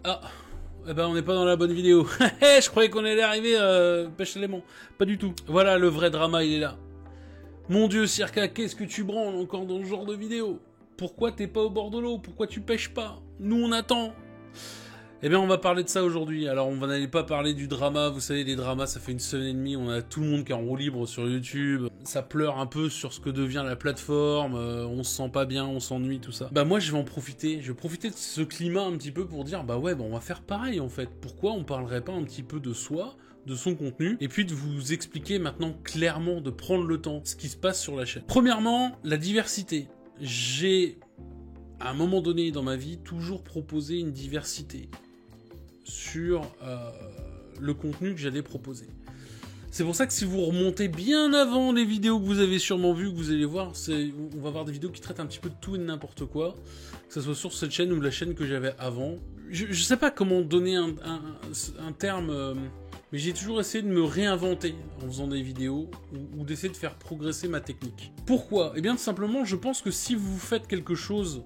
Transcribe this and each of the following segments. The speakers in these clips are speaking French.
Ah, eh ben on n'est pas dans la bonne vidéo. Je croyais qu'on allait arriver pêche l'élément. Pas du tout. Voilà, le vrai drama, il est là. Mon Dieu, Circa, qu'est-ce que tu branles encore dans ce genre de vidéo? Pourquoi t'es pas au bord de l'eau? Pourquoi tu pêches pas? Nous, on attend. Eh bien, on va parler de ça aujourd'hui. Alors, on va n'aller pas parler du drama. Vous savez, les dramas, ça fait une semaine et demie. On a tout le monde qui est en roue libre sur YouTube. Ça pleure un peu sur ce que devient la plateforme. On se sent pas bien, on s'ennuie, tout ça. Bah, moi, je vais en profiter. Je vais profiter de ce climat un petit peu pour dire, bah ouais, bah, on va faire pareil, en fait. Pourquoi on parlerait pas un petit peu de soi, de son contenu, et puis de vous expliquer maintenant clairement, de prendre le temps, ce qui se passe sur la chaîne. Premièrement, la diversité. J'ai, à un moment donné dans ma vie, toujours proposé une diversité sur le contenu que j'allais proposer. C'est pour ça que si vous remontez bien avant les vidéos que vous avez sûrement vues, que vous allez voir, on va voir des vidéos qui traitent un petit peu de tout et de n'importe quoi, que ce soit sur cette chaîne ou la chaîne que j'avais avant. Je sais pas comment donner un terme, mais j'ai toujours essayé de me réinventer en faisant des vidéos ou d'essayer de faire progresser ma technique. Pourquoi? Eh bien tout simplement, je pense que si vous faites quelque chose,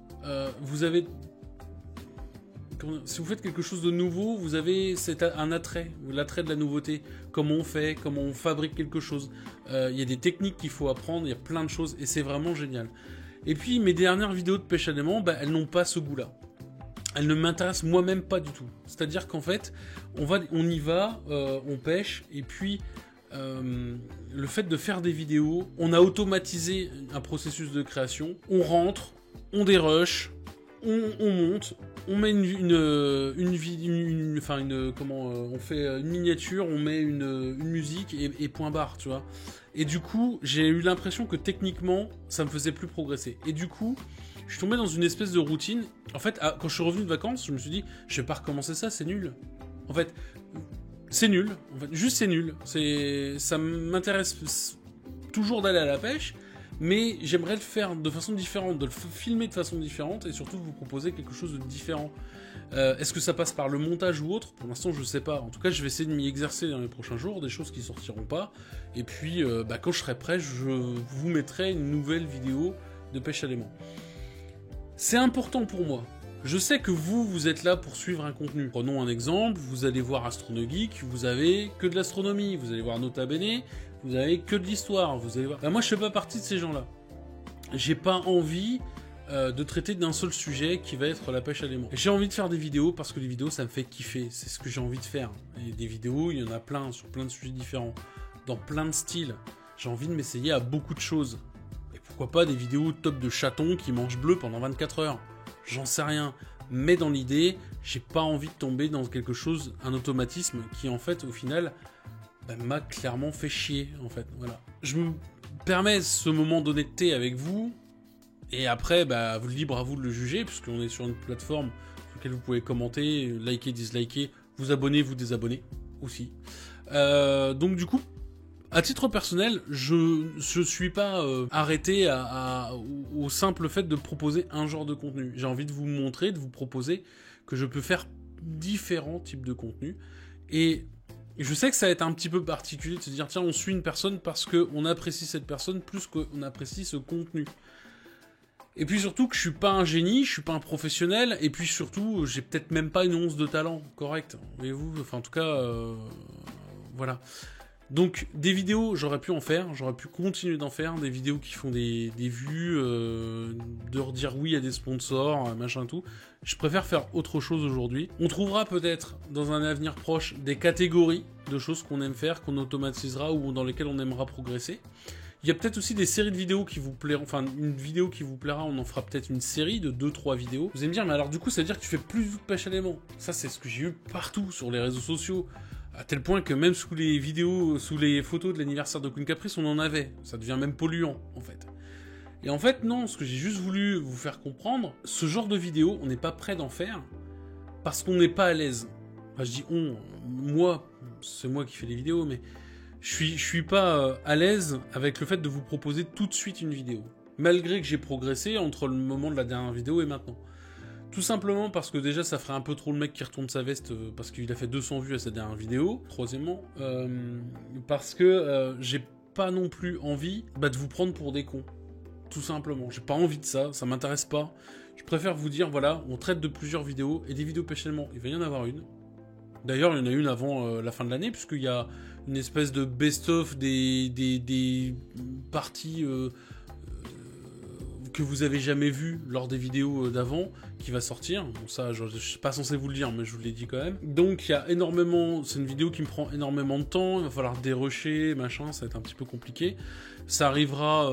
si vous faites quelque chose de nouveau, vous avez un attrait, l'attrait de la nouveauté. Comment on fait, comment on fabrique quelque chose. Il y a des techniques qu'il faut apprendre, il y a plein de choses, et c'est vraiment génial. Et puis, mes dernières vidéos de pêche à l'aimant, bah, elles n'ont pas ce goût-là. Elles ne m'intéressent moi-même pas du tout. C'est-à-dire qu'en fait, on y va, on pêche, et puis... le fait de faire des vidéos, on a automatisé un processus de création, on rentre, on dérush, on monte, on met on fait une miniature, on met une musique et point barre, tu vois. Et du coup, j'ai eu l'impression que techniquement, ça me faisait plus progresser. Et du coup, je suis tombé dans une espèce de routine. En fait, quand je suis revenu de vacances, je me suis dit, je vais pas recommencer ça, c'est nul. En fait, c'est nul. En fait, juste c'est nul. Ça m'intéresse toujours d'aller à la pêche. Mais j'aimerais le faire de façon différente, de le filmer de façon différente et surtout de vous proposer quelque chose de différent. Est-ce que ça passe par le montage ou autre? Pour l'instant, je sais pas. En tout cas, je vais essayer de m'y exercer dans les prochains jours, des choses qui sortiront pas. Et puis, quand je serai prêt, je vous mettrai une nouvelle vidéo de pêche à l'aimant. C'est important pour moi. Je sais que vous êtes là pour suivre un contenu. Prenons un exemple, vous allez voir AstronoGeek, vous avez que de l'astronomie. Vous allez voir Nota Bene, vous avez que de l'histoire. Vous allez voir... moi, je fais pas partie de ces gens-là. J'ai pas envie de traiter d'un seul sujet qui va être la pêche à l'aimant. J'ai envie de faire des vidéos parce que les vidéos, ça me fait kiffer. C'est ce que j'ai envie de faire. Et des vidéos, il y en a plein, sur plein de sujets différents, dans plein de styles. J'ai envie de m'essayer à beaucoup de choses. Et pourquoi pas des vidéos top de chatons qui mangent bleu pendant 24 heures. J'en sais rien, mais dans l'idée, j'ai pas envie de tomber dans quelque chose, un automatisme qui en fait, au final, m'a clairement fait chier, en fait, voilà. Je me permets ce moment d'honnêteté avec vous, et après, libre à vous de le juger, puisqu'on est sur une plateforme sur laquelle vous pouvez commenter, liker, disliker, vous abonner, vous désabonner, aussi. Donc du coup, à titre personnel, je suis pas arrêté au simple fait de proposer un genre de contenu. J'ai envie de vous montrer, de vous proposer que je peux faire différents types de contenus. Et je sais que ça va être un petit peu particulier de se dire, tiens, on suit une personne parce qu'on apprécie cette personne plus qu'on apprécie ce contenu. Et puis surtout que je suis pas un génie, je suis pas un professionnel, et puis surtout, j'ai peut-être même pas une once de talent, correct. Voyez-vous, enfin en tout cas, voilà. Donc des vidéos, j'aurais pu en faire, j'aurais pu continuer d'en faire, des vidéos qui font des vues, de redire oui à des sponsors, machin tout. Je préfère faire autre chose aujourd'hui. On trouvera peut-être dans un avenir proche des catégories de choses qu'on aime faire, qu'on automatisera ou dans lesquelles on aimera progresser. Il y a peut-être aussi des séries de vidéos qui vous plairont, enfin une vidéo qui vous plaira, on en fera peut-être une série de 2-3 vidéos. Vous allez me dire, mais alors du coup ça veut dire que tu fais plus de pêche à l'aimant. Ça c'est ce que j'ai eu partout sur les réseaux sociaux. À tel point que même sous les vidéos, sous les photos de l'anniversaire de Queen Caprice, on en avait. Ça devient même polluant, en fait. Et en fait, non, ce que j'ai juste voulu vous faire comprendre, ce genre de vidéo, on n'est pas prêt d'en faire parce qu'on n'est pas à l'aise. Enfin, je dis on, moi, c'est moi qui fais les vidéos, mais je suis pas à l'aise avec le fait de vous proposer tout de suite une vidéo. Malgré que j'ai progressé entre le moment de la dernière vidéo et maintenant. Tout simplement parce que déjà ça ferait un peu trop le mec qui retourne sa veste parce qu'il a fait 200 vues à sa dernière vidéo. Troisièmement, parce que j'ai pas non plus envie de vous prendre pour des cons. Tout simplement, j'ai pas envie de ça, ça m'intéresse pas. Je préfère vous dire, voilà, on traite de plusieurs vidéos, et des vidéos pêche aliments, il va y en avoir une. D'ailleurs, il y en a une avant la fin de l'année, puisqu'il y a une espèce de best-of des parties que vous avez jamais vues lors des vidéos d'avant, qui va sortir. Bon, ça, je suis pas censé vous le dire, mais je vous l'ai dit quand même. Donc, il y a énormément... C'est une vidéo qui me prend énormément de temps, il va falloir dérusher, machin, ça va être un petit peu compliqué. Ça arrivera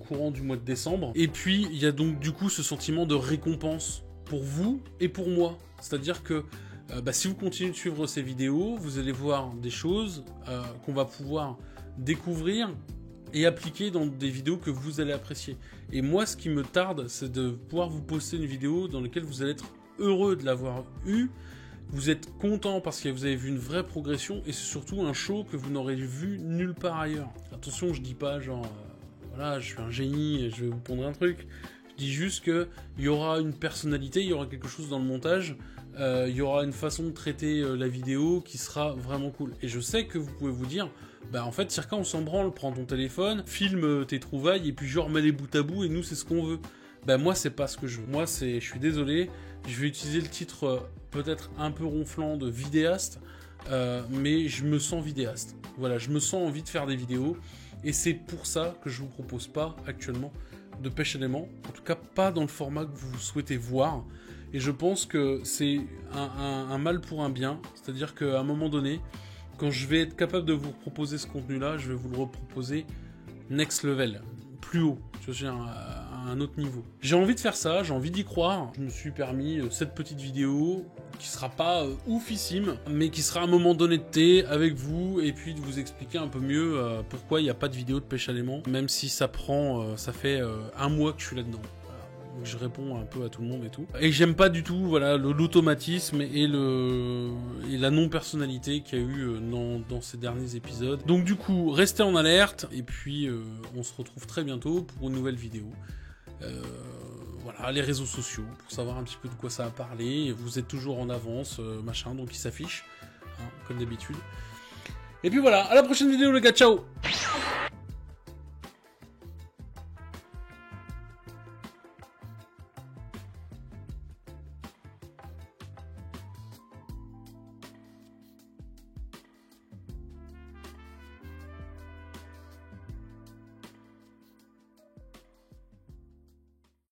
courant du mois de décembre. Et puis, il y a donc du coup ce sentiment de récompense pour vous et pour moi. C'est-à-dire que si vous continuez de suivre ces vidéos, vous allez voir des choses qu'on va pouvoir découvrir et appliquer dans des vidéos que vous allez apprécier. Et moi, ce qui me tarde, c'est de pouvoir vous poster une vidéo dans laquelle vous allez être heureux de l'avoir eue, vous êtes content parce que vous avez vu une vraie progression, et c'est surtout un show que vous n'aurez vu nulle part ailleurs. Attention, je dis pas genre, voilà, je suis un génie et je vais vous pondre un truc. Je dis juste qu'il y aura une personnalité, il y aura quelque chose dans le montage, il y aura une façon de traiter la vidéo qui sera vraiment cool. Et je sais que vous pouvez vous dire, en fait, Circa, on s'en branle, prends ton téléphone, filme tes trouvailles, et puis je remets les bout à bout, et nous, c'est ce qu'on veut. Moi, c'est pas ce que je veux. Moi, je suis désolé, je vais utiliser le titre peut-être un peu ronflant de vidéaste, mais je me sens vidéaste. Voilà, je me sens envie de faire des vidéos, et c'est pour ça que je vous propose pas actuellement de pêche éléments, en tout cas pas dans le format que vous souhaitez voir. Et je pense que c'est un mal pour un bien, c'est-à-dire qu'à un moment donné, quand je vais être capable de vous proposer ce contenu-là, je vais vous le reproposer next level, plus haut, à un autre niveau. J'ai envie de faire ça, j'ai envie d'y croire. Je me suis permis cette petite vidéo qui sera pas oufissime, mais qui sera un moment d'honnêteté avec vous, et puis de vous expliquer un peu mieux pourquoi il n'y a pas de vidéo de pêche à l'aimant, même si ça fait un mois que je suis là-dedans. Donc je réponds un peu à tout le monde et tout. Et j'aime pas du tout l'automatisme et la non-personnalité qu'il y a eu dans ces derniers épisodes. Donc du coup, restez en alerte, et puis on se retrouve très bientôt pour une nouvelle vidéo. Voilà, les réseaux sociaux, pour savoir un petit peu de quoi ça a parlé. Vous êtes toujours en avance, machin, donc il s'affiche, hein, comme d'habitude. Et puis voilà, à la prochaine vidéo les gars, ciao!